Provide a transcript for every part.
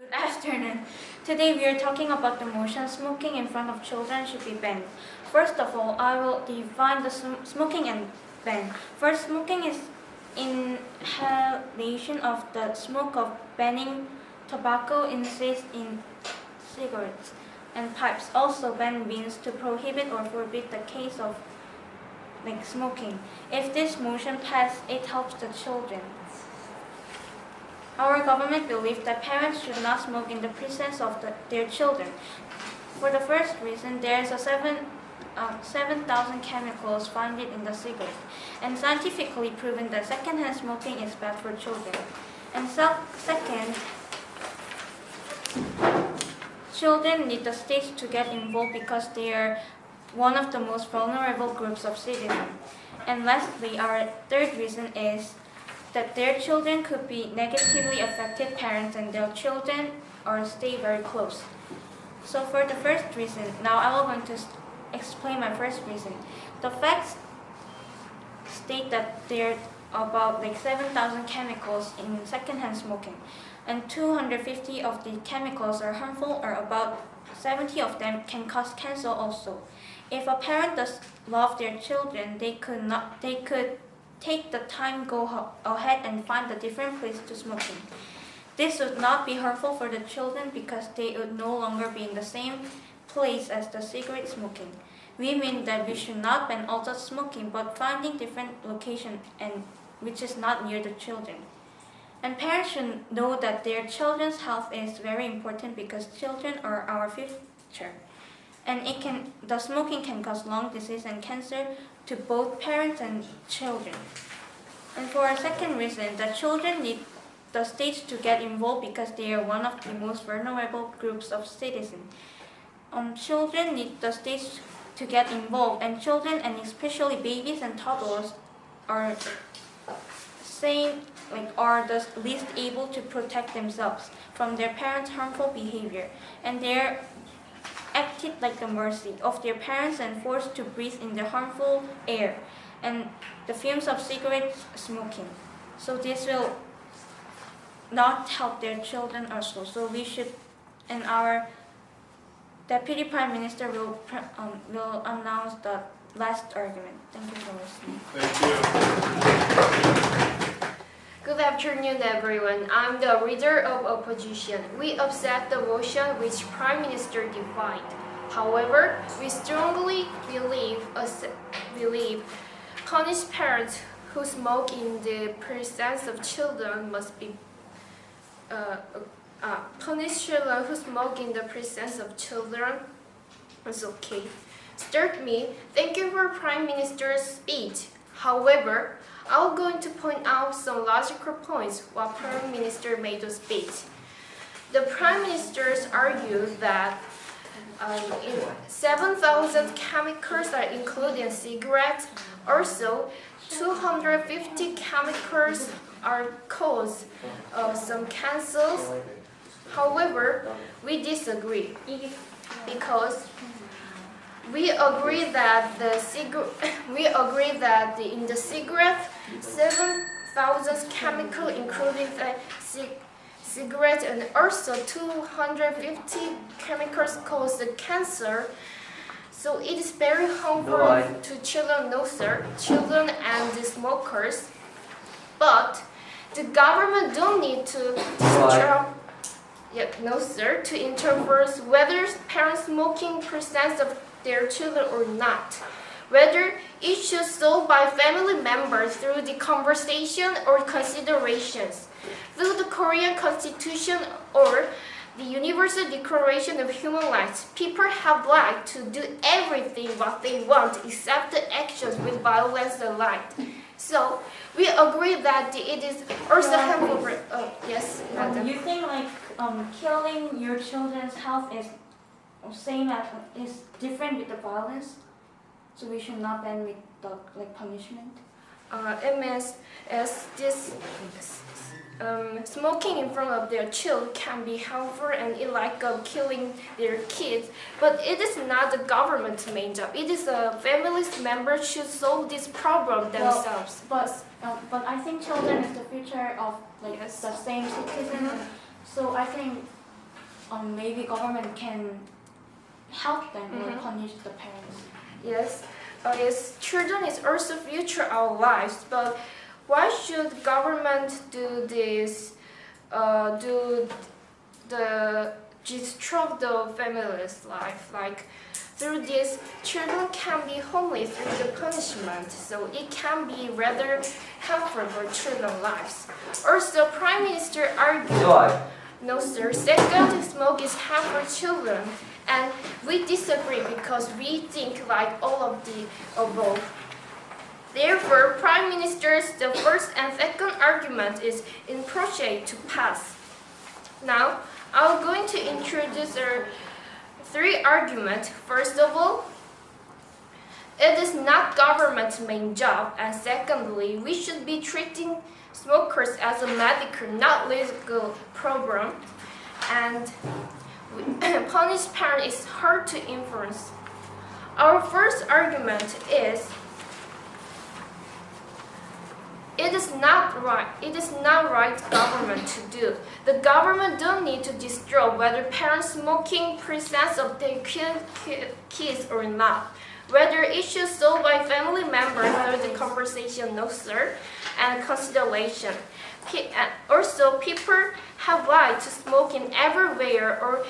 Good afternoon. Today we are talking about the motion smoking in front of children should be banned. First of all, I will define the smoking and ban. First, smoking is inhalation of the smoke of banning tobacco instead in cigarettes and pipes. Also, ban means to prohibit or forbid the case of smoking. If this motion passes, it helps the children. Our government believes that parents should not smoke in the presence of their children. For the first reason, there is a 7,000 chemicals found in the cigarette, and scientifically proven that secondhand smoking is bad for children. And second, children need the state to get involved because they are one of the most vulnerable groups of citizens. And lastly, our third reason is that their children could be negatively affected parents and their children or stay very close. So for the first reason, now I will going to explain my first reason. The facts state that there are about 7,000 chemicals in secondhand smoking, and 250 of the chemicals are harmful, or about 70 of them can cause cancer also. If a parent does love their children, they could take the time, go ahead and find a different place to smoking. This would not be harmful for the children because they would no longer be in the same place as the cigarette smoking. We mean that we should not ban all the smoking, but finding different location and which is not near the children. And parents should know that their children's health is very important because children are our future. And the smoking can cause lung disease and cancer to both parents and children. And for a second reason, the children need the state to get involved because they are one of the most vulnerable groups of citizens. Children need the state to get involved, and children, and especially babies and toddlers, are the least able to protect themselves from their parents' harmful behavior, and they're acted like the mercy of their parents and forced to breathe in the harmful air and the fumes of cigarette smoking. So this will not help their children also. So we should, and our Deputy Prime Minister will announce the last argument. Thank you for listening. Thank you. Good afternoon, everyone. I'm the leader of opposition. We upset the motion which Prime Minister defined. However, we strongly believe punished parents who smoke in the presence of children must be punished children who smoke in the presence of children is okay. Start me. Thank you for Prime Minister's speech. However, I'm going to point out some logical points while Prime Minister made the speech. The Prime Ministers argued that 7,000 chemicals are included in cigarettes. Also, 250 chemicals are cause of some cancers. However, we disagree because we agree that in the cigarette, 7,000 chemicals, including the cigarette, and also 250 chemicals cause the cancer. So it is very harmful to children, no sir, children and the smokers. But the government don't need to interfere whether parents smoking presence of their children or not. Whether it should solved by family members through the conversation or considerations, through the Korean Constitution or the Universal Declaration of Human Rights. People have right to do everything what they want except the actions with violence and right. So we agree that it is also harmful. Yes, madam. You think killing your children's health is different with the violence? So we should not ban with the punishment? It means as this smoking in front of their child can be harmful and it killing their kids, but it is not the government's main job. It is a family's members should solve this problem themselves. But I think children is the future of the same citizen. So I think maybe government can help them or punish the parents. Yes, yes, children is also future our lives, but why should government do this? Disrupt the family's life. Like through this, children can be homeless through the punishment, so it can be rather harmful for children's lives. Also, Prime Minister argued, no sir, second, smoke is harmful for children, and we disagree because we think like all of the above. Therefore, Prime Minister's the first and second argument is impromptu to pass. Now, I'm going to introduce our three arguments. First of all, it is not government's main job, and secondly, we should be treating smokers as a medical, not legal problem, and punish parents is hard to influence. Our first argument is it is not right government to do. The government don't need to destroy whether parents smoking presence of their kids or not. Whether issues solved by family members through the conversation, no sir, and consideration. Also, people have right to smoke in everywhere or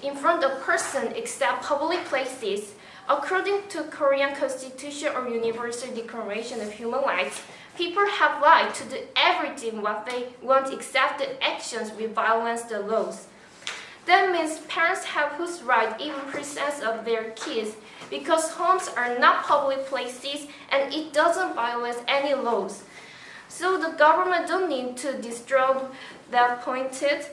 in front of person except public places. According to Korean Constitution or Universal Declaration of Human Rights, people have right to do everything what they want except the actions with violence the laws. That means parents have whose right even presence of their kids because homes are not public places and it doesn't violate any laws. So the government don't need to destroy that pointed.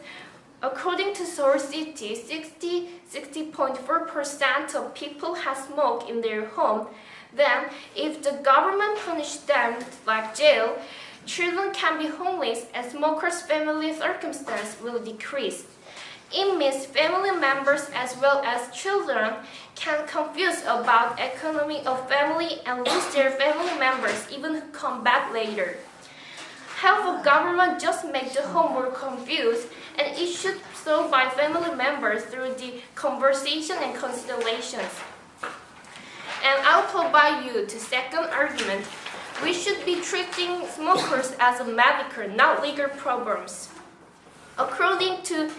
According to Seoul City, 60.4% of people have smoke in their home. Then, if the government punish them like jail, children can be homeless and smokers' family circumstance will decrease. It means family members as well as children can confuse about economy of family and lose their family members even who come back later. Half of government just make the home more confused and it should solved by family members through the conversation and considerations. And I'll provide you the second argument. We should be treating smokers as a medical, not legal problems. According to,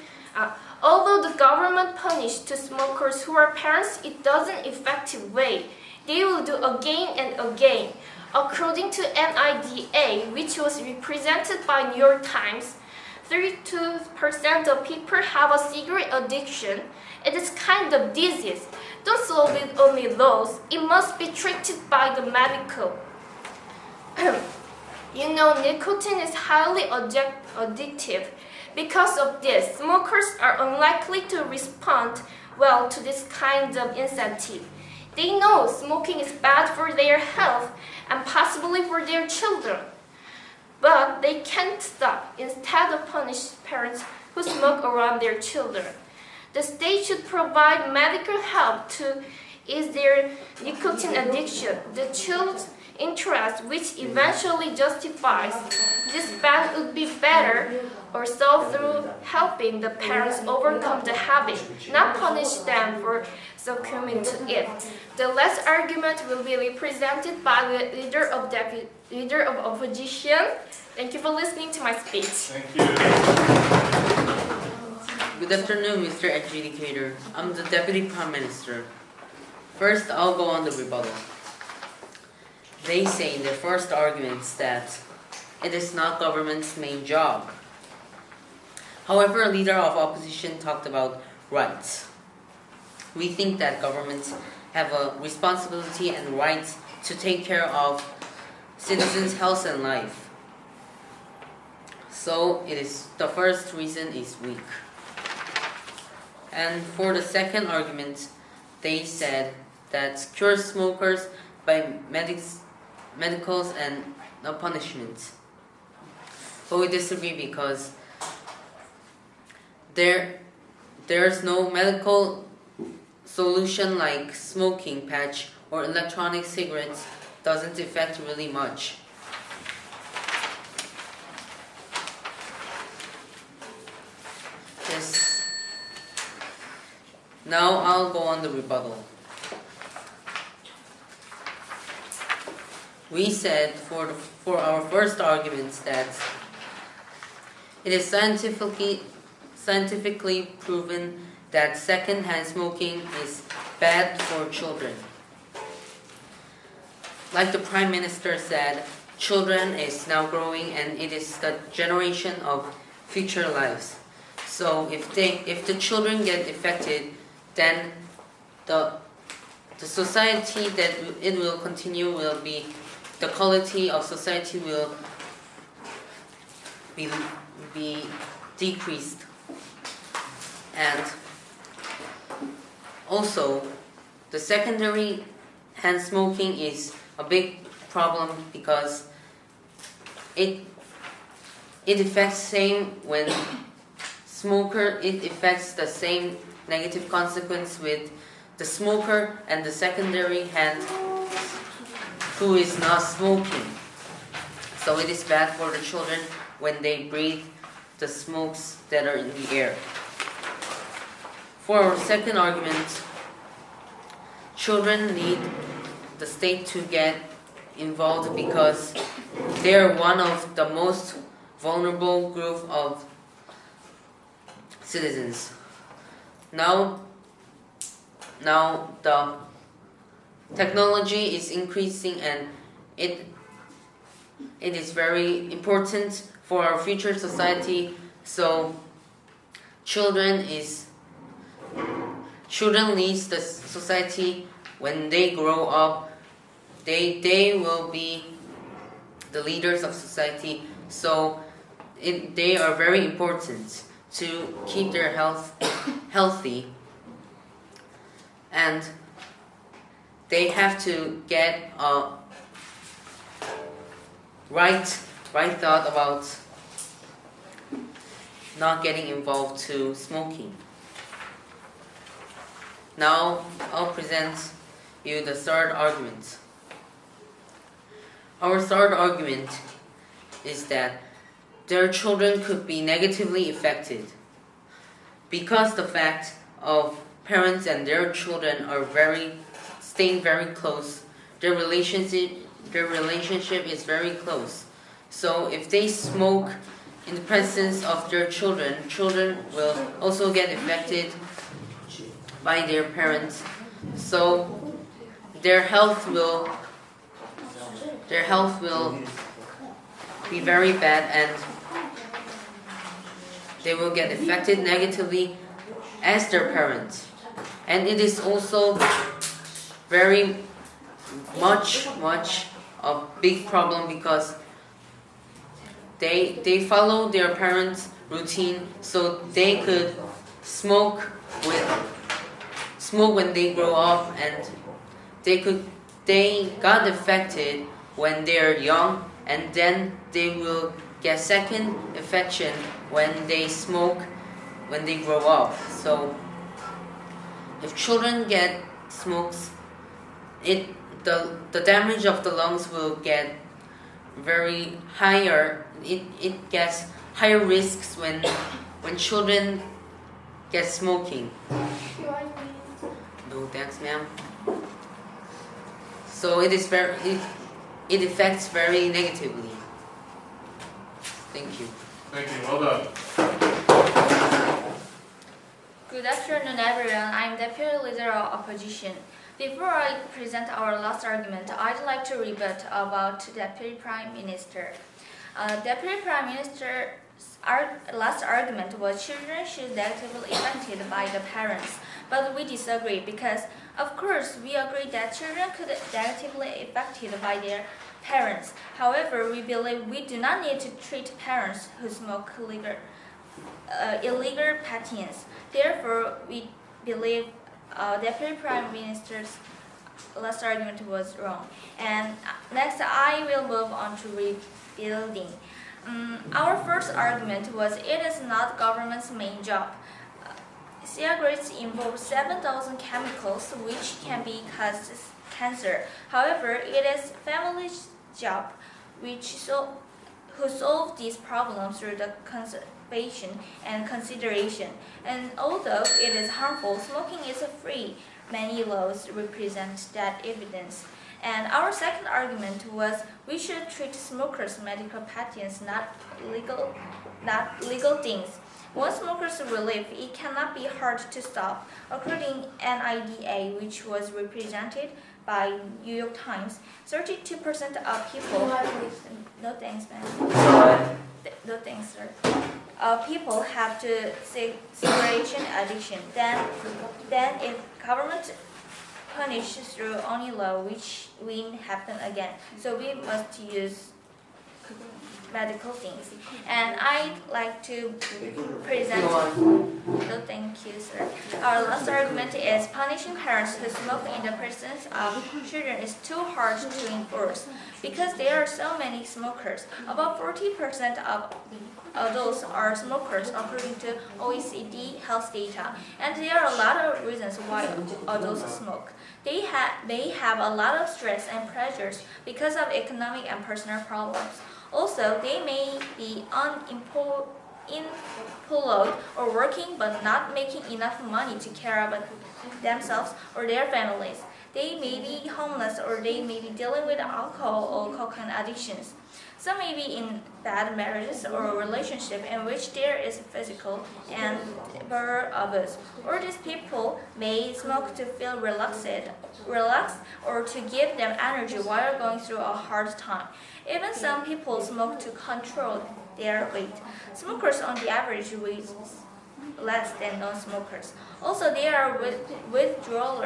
although the government punished to smokers who are parents, it doesn't effective way. They will do again and again. According to NIDA, which was represented by New York Times, 32% of people have a cigarette addiction. It is kind of disease. Don't solve it only laws. It must be treated by the medical. You know, nicotine is highly addictive. Because of this, smokers are unlikely to respond well to this kind of incentive. They know smoking is bad for their health and possibly for their children. But they can't stop. Instead of punish parents who smoke around their children. The state should provide medical help to ease their nicotine addiction. The child's interest, which eventually justifies this ban, would be better or solved through helping the parents overcome the habit, not punish them for succumbing to it. The last argument will be represented by the leader of opposition. Thank you for listening to my speech. Thank you. Good afternoon, Mr. Adjudicator. I'm the Deputy Prime Minister. First, I'll go on the rebuttal. They say in their first arguments that it is not government's main job. However, a leader of opposition talked about rights. We think that governments have a responsibility and rights to take care of citizens' health and life. So it is the first reason is weak. And for the second argument, they said that cure smokers by medicals and no punishment. But we disagree because there's no medical solution like smoking patch or electronic cigarettes doesn't affect really much. Now I'll go on the rebuttal. We said for our first arguments that it is scientifically proven that secondhand smoking is bad for children. Like the Prime Minister said, children is now growing and it is the generation of future lives. So if the children get affected, then the society that it will continue will be, the quality of society will be decreased. And also, the secondary hand smoking is a big problem because it affects the same negative consequence with the smoker and the secondary hand who is not smoking. So it is bad for the children when they breathe the smokes that are in the air. For our second argument, children need the state to get involved because they are one of the most vulnerable group of citizens. Now the technology is increasing and it is very important for our future society. So children leads the society. When they grow up, they will be the leaders of society. So they are very important to keep their health healthy, and they have to get a right thought about not getting involved to smoking. Now I'll present you the third argument. Our third argument is that their children could be negatively affected because the fact of parents and their children are staying very close. Their relationship is very close. So if they smoke in the presence of their children will also get affected by their parents. So their health will be very bad and they will get affected negatively as their parents. And it is also very much a big problem because they follow their parents' routine, so they could smoke when they grow up, and they got affected when they're young, and then they will get second infection when they smoke when they grow up. So if children get smokes, the damage of the lungs will get very higher. It gets higher risks when children get smoking. No, thanks, ma'am. So it affects very negatively. Thank you. Thank you. Well done. Good afternoon, everyone. I'm Deputy Leader of Opposition. Before I present our last argument, I'd like to rebut about Deputy Prime Minister. Deputy Prime Minister's last argument was children should negatively affected by the parents, but we disagree because, of course, we agree that children could negatively affected by their parents. However, we believe we do not need to treat parents who smoke illegal patents. Therefore, we believe Deputy Prime Minister's last argument was wrong. And next, I will move on to rebuilding. Our first argument was it is not government's main job. Cigarettes involve 7,000 chemicals which can be cause cancer. However, it is family's job who solve these problems through the participation and consideration. And although it is harmful, smoking is free. Many laws represent that evidence. And our second argument was we should treat smokers' medical patients, not legal things. Once smokers relief, it cannot be hard to stop. According NIDA, which was represented by New York Times, 32% of people. No thanks, man. No thanks, sir. People have to cigarette addiction. Then if government punishes through only law, which will happen again. So we must use medical things. And I'd like to present. No, thank you, sir. Our last argument is punishing parents who smoke in the presence of children is too hard to enforce because there are so many smokers. About 40% of adults are smokers according to OECD health data, and there are a lot of reasons why adults smoke. They have a lot of stress and pressures because of economic and personal problems. Also, they may be unemployed or working but not making enough money to care about themselves or their families. They may be homeless or they may be dealing with alcohol or cocaine addictions. Some may be in bad marriages or relationship in which there is physical and verbal abuse. Or these people may smoke to feel relaxed or to give them energy while going through a hard time. Even some people smoke to control their weight. Smokers on the average weight less than non-smokers. Also, there are withdrawal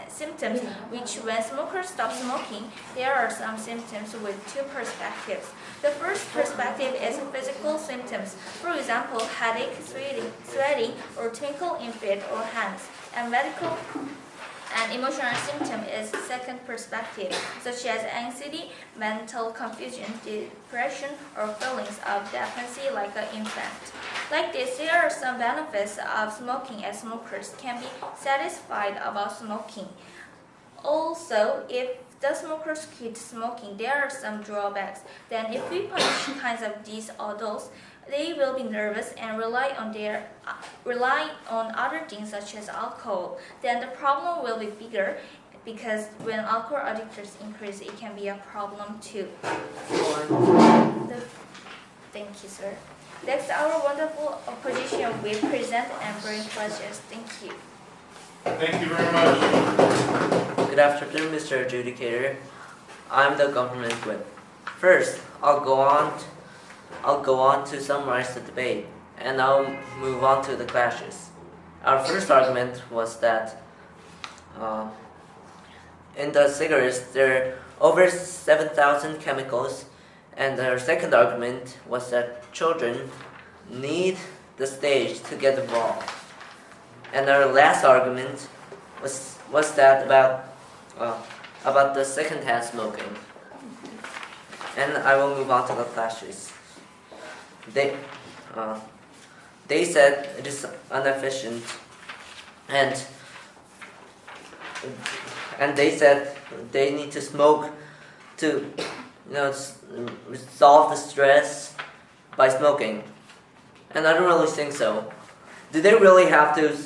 symptoms, which when smokers stop smoking, there are some symptoms with two perspectives. The first perspective is physical symptoms, for example, headache, sweating, or twinkle in feet or hands. And medical and emotional symptom is second perspective, such as anxiety, mental confusion, depression, or feelings of dependency like an infant. Like this, there are some benefits of smoking as smokers can be satisfied about smoking. Also, if the smokers quit smoking, there are some drawbacks. Then if we punish kinds of these adults, they will be nervous and rely on other things such as alcohol. Then the problem will be bigger because when alcohol addictions increase, it can be a problem too. Thank you, sir. Next, our wonderful opposition will present and bring questions. Thank you. Thank you very much. Good afternoon, Mr. Adjudicator. I'm the government whip. First, I'll go on to summarize the debate, and I'll move on to the clashes. Our first argument was that in the cigarettes there are over 7,000 chemicals, and our second argument was that children need the stage to get involved. And our last argument was that about the second-hand smoking. And I will move on to the clashes. They said it is inefficient, and they said they need to smoke to resolve the stress by smoking. And I don't really think so. Do they really have to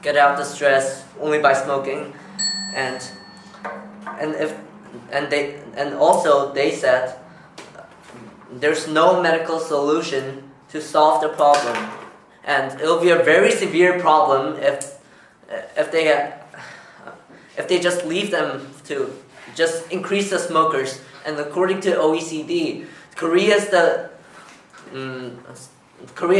get out the stress only by smoking? And also they said there's no medical solution to solve the problem, and it'll be a very severe problem if they just leave them to just increase the smokers. And according to OECD, Korea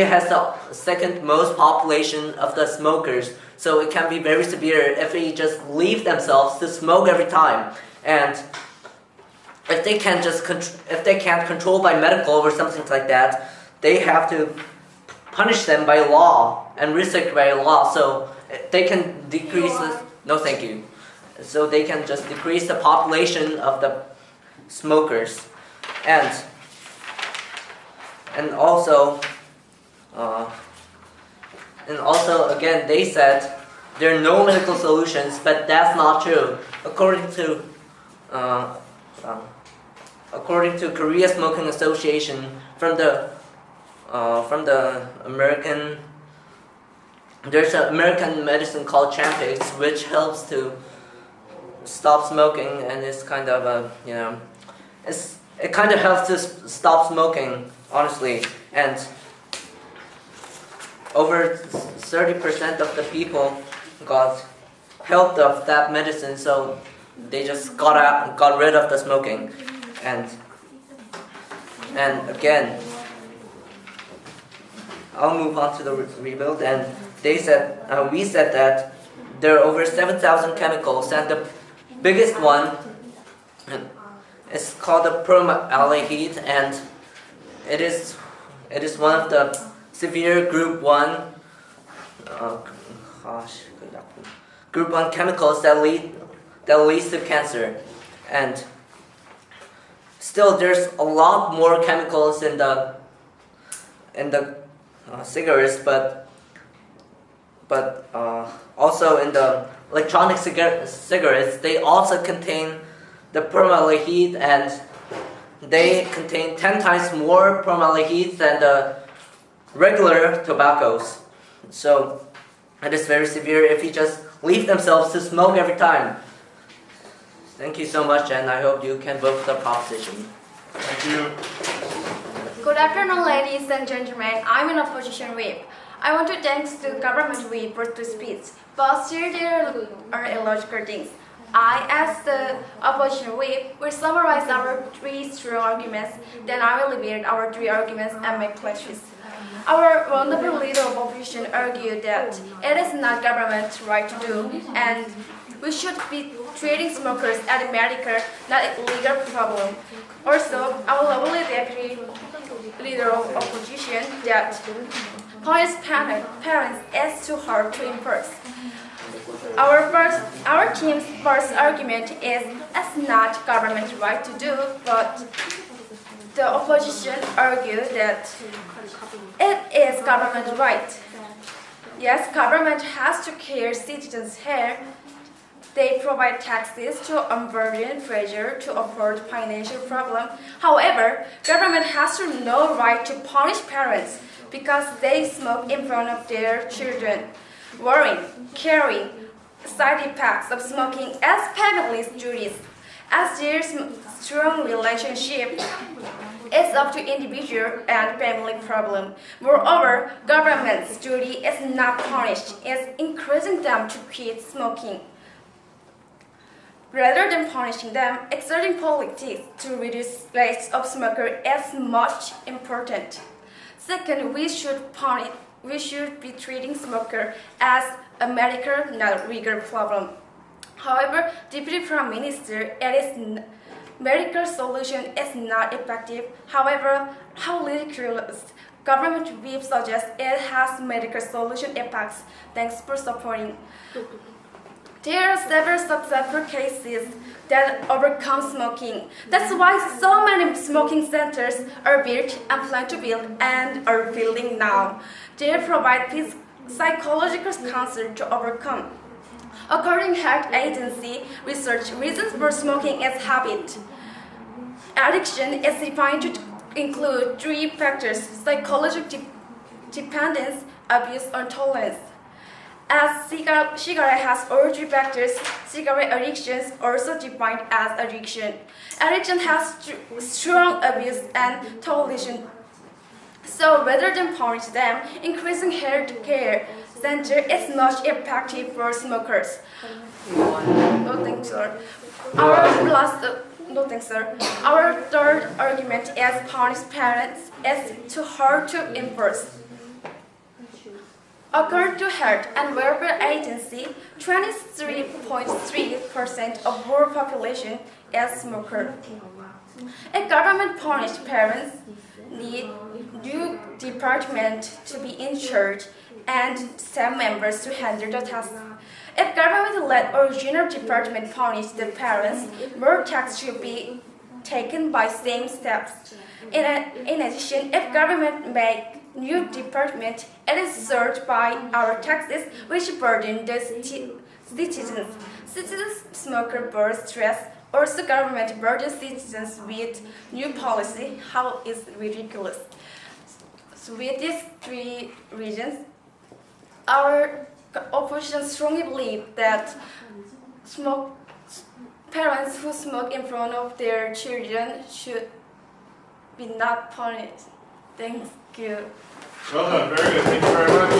has the second most population of the smokers, so it can be very severe if they just leave themselves to smoke every time. And if they can't control by medical or something like that, they have to punish them by law and restrict by law, so they can decrease no thank you. So they can just decrease the population of the smokers. And also again they said there are no medical solutions, but that's not true. According to according to Korea Smoking Association from the American. There's an American medicine called Champix, which helps to stop smoking, and it's kind of it kind of helps to stop smoking, honestly. And over 30% of the people got helped of that medicine, so they just got rid of the smoking. And again, I'll move on to the rebuild, and we said that there are over 7,000 chemicals, and the biggest one is called the formaldehyde, and it is one of the severe group 1 chemicals that leads to cancer. And still, there's a lot more chemicals in the cigarettes, but also in the electronic cigarettes, they also contain the formaldehyde, and they contain 10 times more formaldehyde than the regular tobaccos. So it is very severe if you just leave themselves to smoke every time. Thank you so much, and I hope you can vote for the proposition. Thank you. Good afternoon, ladies and gentlemen. I'm in opposition whip. I want to thank the government whip for the speech, but still there are illogical things. I, as the opposition whip, will summarize our 3 strong arguments, then I will reveal our 3 arguments and make questions. Our wonderful leader of opposition argued that it is not government's right to do, and we should be treating smokers as a medical, not a legal problem. Also, our lovely deputy leader of opposition that punish parents is too hard to enforce. Our team's first argument is it's not government's right to do, but the opposition argued that it is government's right. Yes, government has to care citizens' health. They provide taxes to unburden pressure to afford financial problem. However, government has no right to punish parents because they smoke in front of their children. Worrying, caring, side effects of smoking as families' duties. As their strong relationship is up to individual and family problem. Moreover, government's duty is not punished, it's encouraging them to quit smoking. Rather than punishing them, exerting politics to reduce rates of smoker is much important. Second, we should be treating smoker as a medical, not legal problem. However, Deputy Prime Minister, medical solution is not effective. However, how ridiculous. Government whip suggests it has medical solution effects. Thanks for supporting. There are several successful cases that overcome smoking. That's why so many smoking centers are built and plan to build and are building now. They provide psychological counseling to overcome. According to health agency research, reasons for smoking is habit. Addiction is defined to include 3 factors: psychological dependence, abuse, or tolerance. As cigarette has all 3 factors, cigarette addiction is also defined as addiction. Addiction has strong abuse and toleration. So rather than punish them, increasing health care center is much effective for smokers. No thanks, sir. No thanks, sir. Our third argument is punish parents is too hard to enforce. According to Health and Welfare Agency, 23.3% of world population is smoker. If government punished parents, need new department to be in charge and staff members to handle the tasks. If government let original department punish the parents, more tax should be taken by same staffs. In addition, if government make new department, it is served by our taxes, which burden the citizens. Citizens smoker birth stress Also, government burdens citizens with new policy. How is ridiculous. So with these three reasons, our opposition strongly believe that parents who smoke in front of their children should be not punished. Thank you. Well done, very good, thank you very much.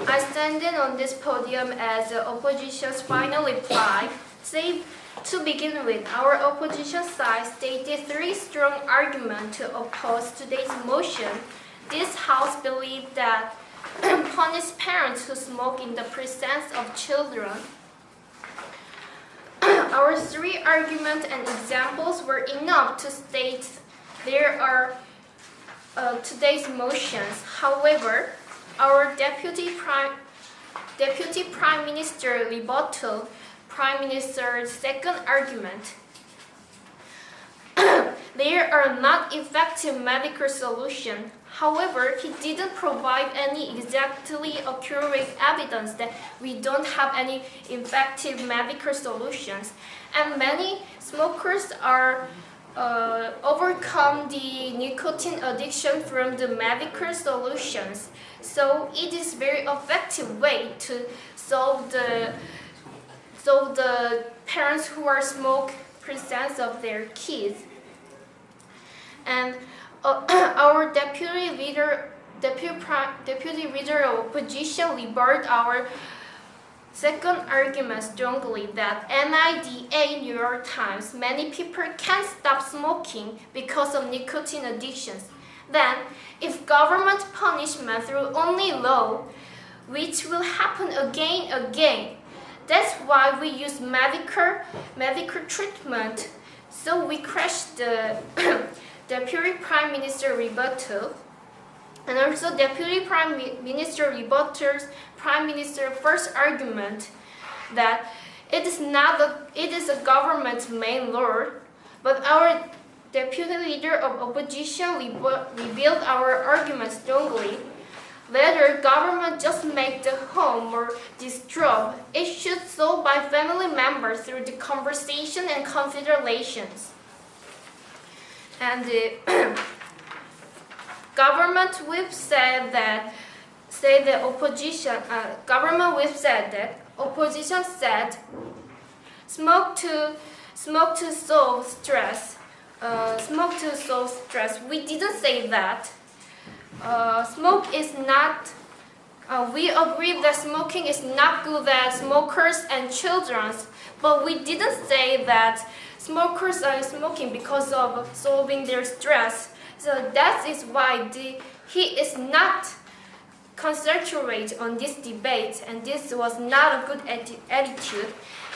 I stand on this podium as the opposition's final reply. Say, to begin with, our opposition side stated three strong arguments to oppose today's motion. This House believes that punish parents who smoke in the presence of children. Our three arguments and examples were enough to state there are today's motions. However, our Deputy Prime Minister rebutted Prime Minister's second argument. There are not effective medical solutions. However, he didn't provide any exactly accurate evidence that we don't have any effective medical solutions. And many smokers are overcome the nicotine addiction from the medical solutions. So it is very effective way to solve the parents who are smoke presence of their kids. And our deputy leader of opposition rebutted our second argument strongly that NIDA New York Times, many people can't stop smoking because of nicotine addictions. Then, if government punishment through only law, which will happen again, that's why we use medical treatment. So we crashed the Deputy Prime Minister rebuttal, and also Deputy Prime Minister rebutted Prime Minister's first argument that it is a government's main law, but our Deputy Leader of Opposition revealed our argument strongly. Whether government just make the home or disturb, it should solve by family members through the conversation and considerations. And the government whip said that opposition said smoke to solve stress. We didn't say that. Smoke is not. We agree that smoking is not good at smokers and children, but we didn't say that smokers are smoking because of solving their stress. So that is why he is not concentrate on this debate, and this was not a good attitude.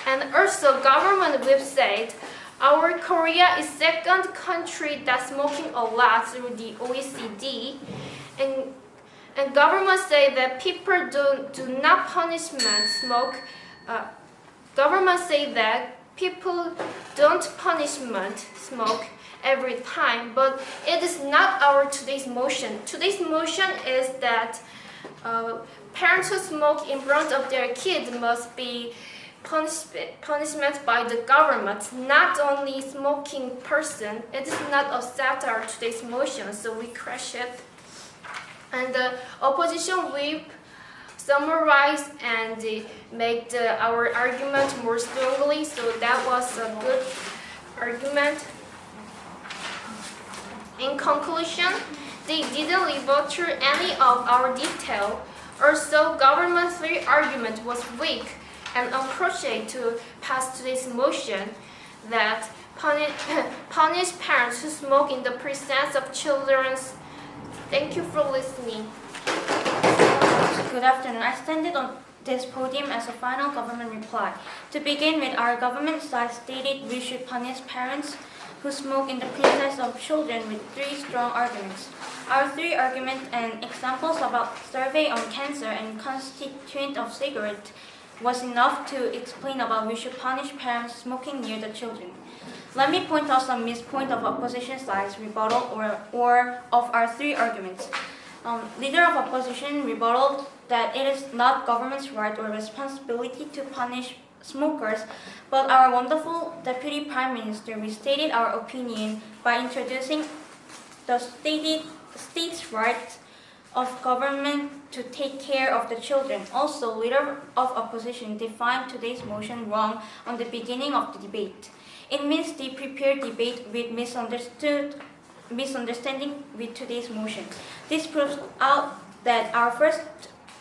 And also, government website, our Korea is second country that's smoking a lot through the OECD, and government say that people do not punishment smoke. Government say that people don't punishment smoke every time, but it is not our today's motion. Today's motion is that parents who smoke in front of their kids must be punishment by the government, not only smoking person. It is not accept our today's motion, so we crash it. And the opposition whip summarize and make our argument more strongly, so that was a good argument. In conclusion, they didn't rebut any of our detail. Also, government's three argument was weak and appropriate to pass today's motion that punish parents who smoke in the presence of children. Thank you for listening. Good afternoon. I stand on this podium as a final government reply. To begin with, our government side stated we should punish parents who smoke in the presence of children with three strong arguments. Our three arguments and examples about survey on cancer and constituent of cigarette was enough to explain about we should punish parents smoking near the children. Let me point out some mispoint of opposition side's rebuttal or of our three arguments. Leader of opposition rebutted that it is not government's right or responsibility to punish smokers, but our wonderful Deputy Prime Minister restated our opinion by introducing the state's right of government to take care of the children. Also, leader of opposition defined today's motion wrong on the beginning of the debate. It means they prepared debate with misunderstanding with today's motion. This proves out that our first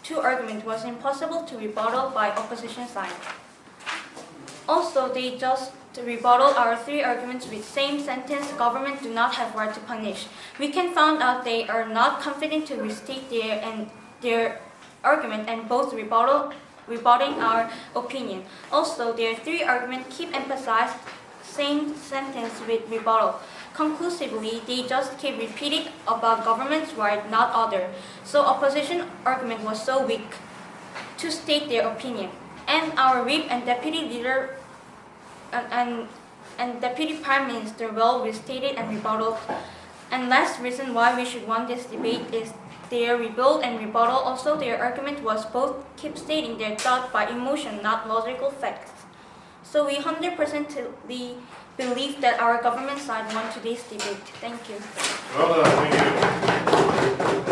two arguments was impossible to rebuttal by opposition side. Also, they just rebuttal our three arguments with same sentence, government do not have right to punish. We can find out they are not confident to restate their argument and both rebutting our opinion. Also, their three arguments keep emphasized same sentence with rebuttal. Conclusively, they just keep repeating about government's right, not other. So opposition argument was so weak to state their opinion. And our whip and deputy leader and Deputy Prime Minister well restated and rebutted. And last reason why we should want this debate is their rebuild and rebuttal. Also, their argument was both keep stating their thought by emotion, not logical facts. So we 100% believe that our government side won today's debate. Thank you. Well done, thank you.